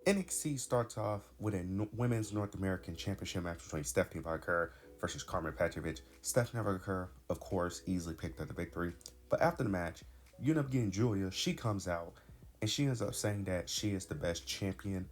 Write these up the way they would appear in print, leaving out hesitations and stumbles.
NXT starts off with a women's North American Championship match between Stephanie Vaquer versus Carmen Petrovic. Stephanie Vaquer, of course, easily picked up the victory. But after the match, you end up getting Julia. She comes out and she ends up saying that she is the best champion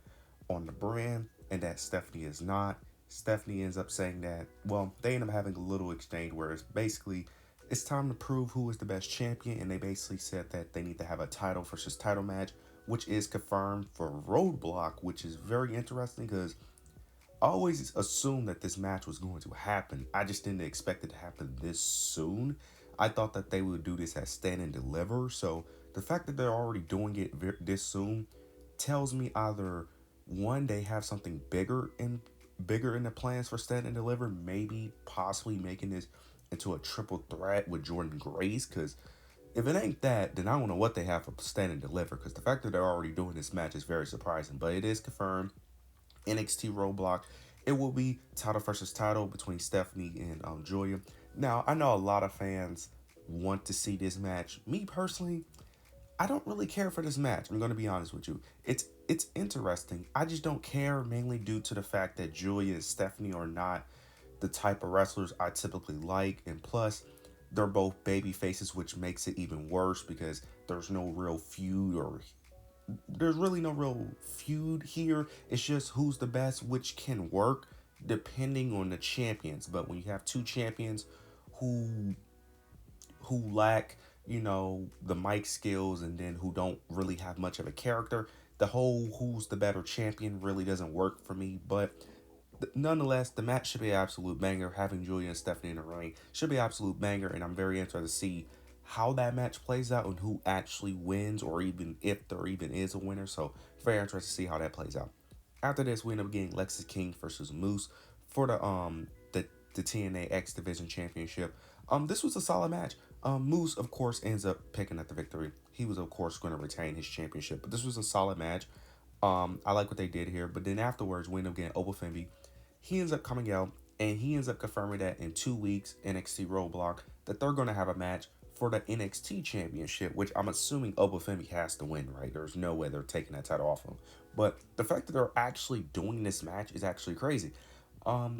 on the brand and that Stephanie is not. Stephanie ends up saying that, well, they end up having a little exchange where it's basically it's time to prove who is the best champion, and they basically said that they need to have a title versus title match, which is confirmed for Roadblock, which is very interesting because I always assumed that this match was going to happen. I just didn't expect it to happen this soon. I thought that they would do this at Stand and Deliver, so the fact that they're already doing it this soon tells me either one, they have something bigger in the plans for Stand and Deliver, maybe possibly making this into a triple threat with Jordan Grace, because if it ain't that, then I don't know what they have for Stand and Deliver, because the fact that they're already doing this match is very surprising. But it is confirmed, NXT Roadblock. It will be title versus title between Stephanie and Julia. Now, I know a lot of fans want to see this match. Me personally, I don't really care for this match. I'm going to be honest with you. It's interesting. I just don't care, mainly due to the fact that Julia and Stephanie are not the type of wrestlers I typically like, and plus, they're both baby faces, which makes it even worse because there's really no real feud here. It's just who's the best, which can work depending on the champions. But when you have two champions who lack, the mic skills, and then who don't really have much of a character, the whole who's the better champion really doesn't work for me. But nonetheless, the match should be an absolute banger. Having Julia and Stephanie in the ring should be an absolute banger, and I'm very interested to see how that match plays out and who actually wins, or even if there even is a winner. So very interested to see how that plays out. After this, we end up getting Lexis King versus Moose for the TNA X Division Championship. This was a solid match. Moose, of course, ends up picking up the victory. He was, of course, going to retain his championship, but this was a solid match. I like what they did here, but then afterwards, we end up getting Obafemi. He ends up coming out and he ends up confirming that in 2 weeks, NXT Roadblock, that they're going to have a match for the NXT Championship, which I'm assuming Obafemi has to win, right? There's no way they're taking that title off him. But the fact that they're actually doing this match is actually crazy.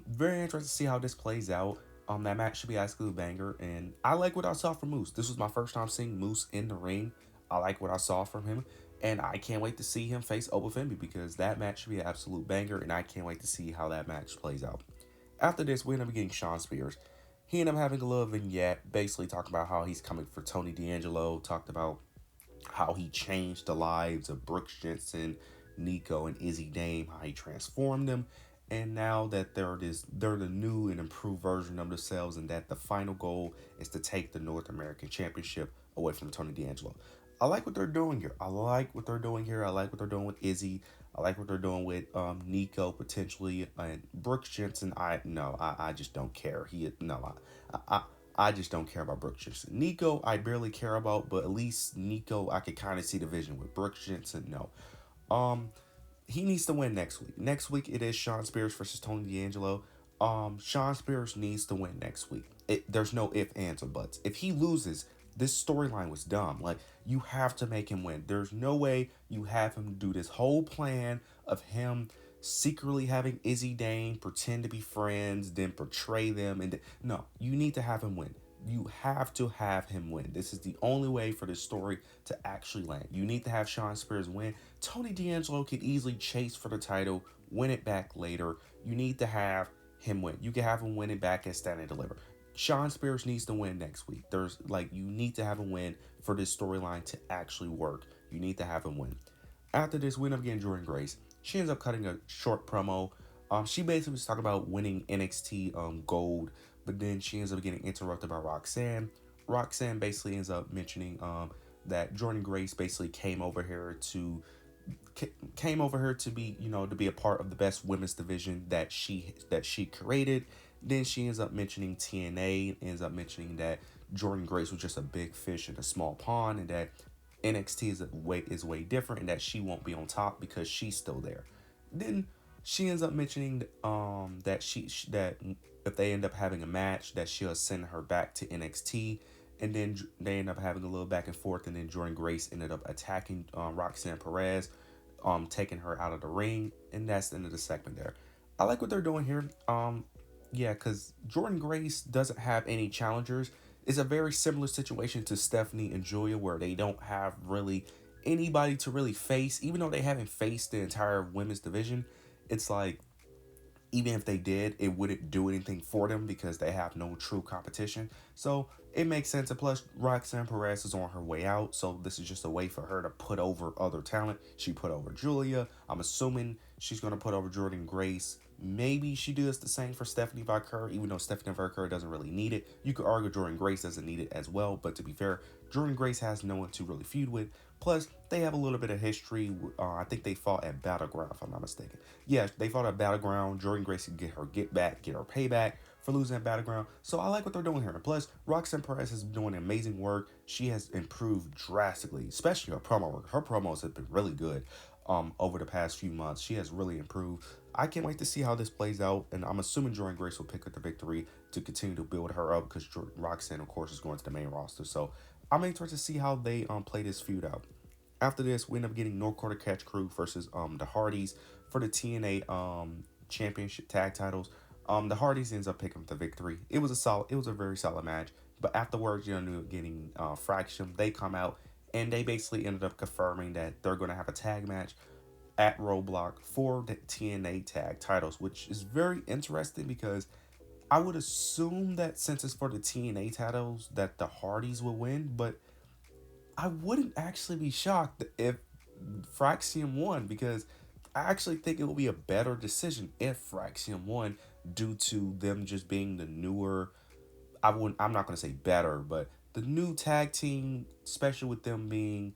Very interested to see how this plays out. That match should be absolute banger, and I like what I saw from Moose. This was my first time seeing Moose in the ring. I like what I saw from him, and I can't wait to see him face Obafemi because that match should be an absolute banger, and I can't wait to see how that match plays out. After this, we end up getting Shawn Spears. He ended up having a little vignette, basically talking about how he's coming for Tony D'Angelo, talked about how he changed the lives of Brooks Jensen, Nico, and Izzy Dame, how he transformed them, and now that they're the new and improved version of themselves, and that the final goal is to take the North American Championship away from Tony D'Angelo. I like what they're doing here. I like what they're doing here. I like what they're doing with Izzy. I like what they're doing with Nico potentially, and Brooks Jensen. I just don't care. I just don't care about Brooks Jensen. Nico, I barely care about, but at least Nico, I could kind of see the vision with Brooks Jensen. No, um, he needs to win next week. Next week it is Shawn Spears versus Tony D'Angelo. Shawn Spears needs to win next week. There's no if, ands, or buts. If he loses, this storyline was dumb. Like, you have to make him win. There's no way you have him do this whole plan of him secretly having Izzy Dane pretend to be friends, then portray them, and no, you need to have him win. You have to have him win. This is the only way for this story to actually land. You need to have Shawn Spears win. Tony D'Angelo could easily chase for the title, win it back later. You need to have him win. You can have him win it back at Stand and Deliver. Shawn Spears needs to win next week. You need to have him win for this storyline to actually work. You need to have him win. After this, we end up getting Jordan Grace. She ends up cutting a short promo. She basically was talking about winning NXT Gold, but then she ends up getting interrupted by Roxanne. Roxanne basically ends up mentioning that Jordan Grace basically came over here to be, to be a part of the best women's division that she created. Then she ends up mentioning TNA, ends up mentioning that Jordan Grace was just a big fish in a small pond, and that NXT is way different, and that she won't be on top because she's still there. Then she ends up mentioning that if they end up having a match, that she'll send her back to NXT, and then they end up having a little back and forth, and then Jordan Grace ended up attacking Roxanne Perez. taking her out of the ring, and that's the end of the segment there. I like what they're doing here. Yeah, because Jordan Grace doesn't have any challengers. It's a very similar situation to Stephanie and Julia, where they don't have really anybody to really face, even though they haven't faced the entire women's division. It's like even if they did, it wouldn't do anything for them because they have no true competition. So it makes sense. And plus, Roxanne Perez is on her way out, so this is just a way for her to put over other talent. She put over Julia. I'm assuming she's going to put over Jordan Grace. Maybe she does the same for Stephanie Vaquer, even though Stephanie Vaquer doesn't really need it. You could argue Jordan Grace doesn't need it as well, but to be fair, Jordan Grace has no one to really feud with. Plus, they have a little bit of history. I think they fought at Battleground, if I'm not mistaken. Yeah, they fought at Battleground. Jordan Grace could get her get back, get her payback for losing at Battleground. So I like what they're doing here. And plus, Roxanne Perez has been doing amazing work. She has improved drastically, especially her promo work. Her promos have been really good over the past few months. She has really improved. I can't wait to see how this plays out, and I'm assuming Jordan Grace will pick up the victory to continue to build her up because Roxanne, of course, is going to the main roster. So I'm interested to see how they play this feud out. After this, we end up getting North Dakota Catch Crew versus the Hardys for the TNA championship tag titles. The Hardys ends up picking up the victory. It was a very solid match. But afterwards, getting Fraction, they come out and they basically ended up confirming that they're going to have a tag match at Roadblock for the TNA tag titles, which is very interesting because I would assume that since it's for the TNA titles that the Hardys will win, but I wouldn't actually be shocked if Fraxium won because I actually think it will be a better decision if Fraxium won due to them just being the newer. I'm not gonna say better, but the new tag team, especially with them being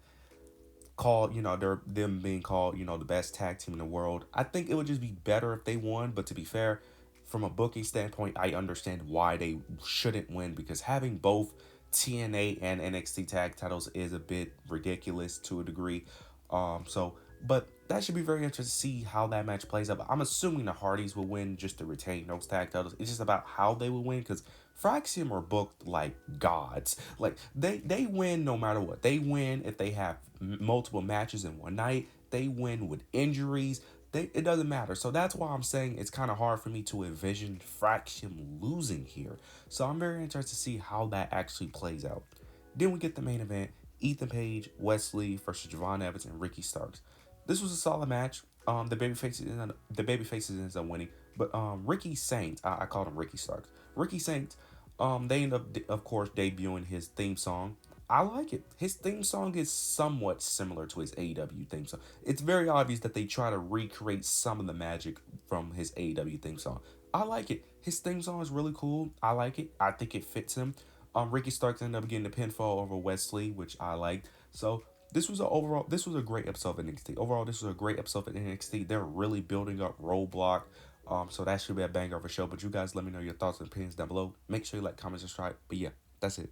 called, they're them being called, the best tag team in the world. I think it would just be better if they won. But to be fair, from a booking standpoint, I understand why they shouldn't win because having both TNA and NXT tag titles is a bit ridiculous to a degree. But that should be very interesting to see how that match plays out. But I'm assuming the Hardys will win just to retain those tag titles. It's just about how they will win because Fraxium are booked like gods. Like they win no matter what. They win if they have multiple matches in one night. They win with injuries. It doesn't matter. So that's why I'm saying it's kind of hard for me to envision Fraction losing here. So I'm very interested to see how that actually plays out. Then we get the main event: Ethan Page, Wesley versus Javon Evans and Ricky Starks. This was a solid match. The baby faces ends up winning, but Ricky Saints, I called him Ricky Starks. Ricky Saints, they end up of course debuting his theme song. I like it. His theme song is somewhat similar to his AEW theme song. It's very obvious that they try to recreate some of the magic from his AEW theme song. I like it. His theme song is really cool. I like it. I think it fits him. Ricky Starks ended up getting the pinfall over Wesley, which I liked. So this was a great episode of NXT. Overall, this was a great episode of NXT. They're really building up Roadblock. So that should be a banger of a show. But you guys let me know your thoughts and opinions down below. Make sure you like, comment, subscribe. But yeah, that's it.